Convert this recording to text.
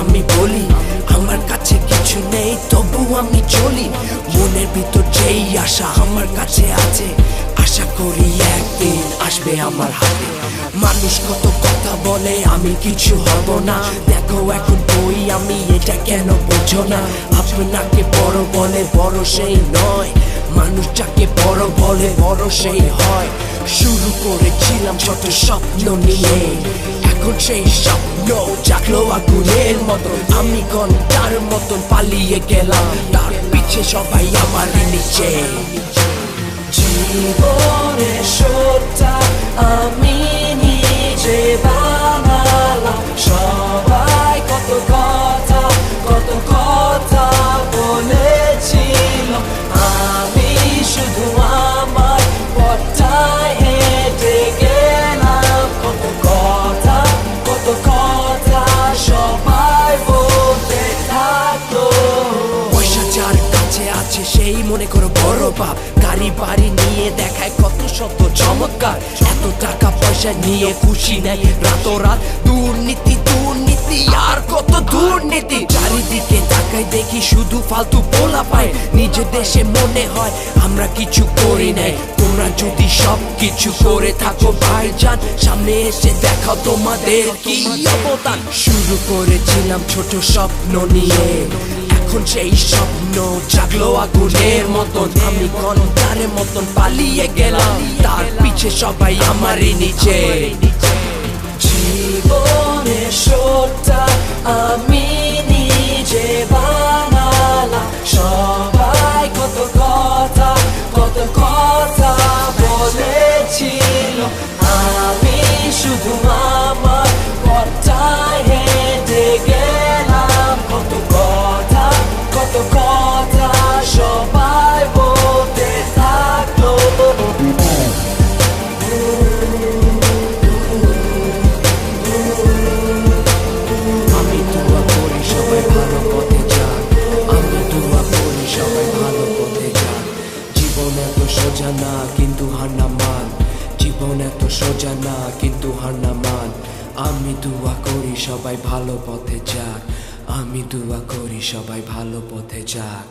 আমি বলি আমার কাছে কিছু নেই তবু আমি চলি। মনের ভিতর যেই আশা আমার কাছে আছে, আশা করি একদিন আসবে আমার হাতে। মানুষ কত কথা বলে আমি কিছু হব না, দেখো এখন বই আমি এটা কেন বোঝো না। আপনাকে বড় বলে বড় সেই নয়, মানুষ যাকে বড় বলে বড় সেই হয়। শুরু করেছিলাম ছোট স্বপ্ন নিয়ে, এখন সেই স্বপ্ন জাগলো আগুনের মতন। আমি ঘন্টার মতন পালিয়ে গেলাম, তার পিছে সবাই আমার নিচে। জীবনের শোধটা আমি নিজে বানালাম, সবাই কত কথা বলেছিল, আমি শুধু আমার পথটায় হেঁটে গেলাম। কত কথা সবাই বলতে থাকলো। পয়সা যার কাছে আছে সেই মনে করো বড় বাপ, গাড়ি বাড়ি নিয়ে দেখায় কত শত চমৎকার। এত টাকা পয়সা নিয়ে খুশি নেই রাতোরাত, দুর্নীতি আর কত দুর্নীতি। চারিদিকে তাকাই দেখি শুধু ফালতু পোলা পায়, নিজের দেশে মনে হয় আমরা কিছু করি নাই। তোমরা যদি সব কিছু করে থাকো ভাইজান, সামনে এসে দেখাও তোমাদের কি অবদান। শুরু করেছিলাম ছোট স্বপ্ন নিয়ে, এখন সেই স্বপ্ন জাগলো আগুনের মতন। আমি ঘন্টার মতন পালিয়ে গেলাম, তার পিছে সবাই আমারই নিচে। জীবনের শোধটা আমি নিজে বানালাম, সবাই কত কথা বলেছিল, আমি শুধু আমার পথটায় হেঁটে গেলাম। কত কথা সবাই বলতে থাকলো। আমি দোয়া করি সবাই ভালো পথে যাক, আমি দোয়া করি সবাই ভালো পথে যাক। জীবন এত সোজা না কিন্তু হার না মান, জীবন এত সোজা না কিন্তু হার না মান। আমি দোয়া করি সবাই ভালো পথে যাক, আমি দোয়া করি সবাই ভালো পথে যাক।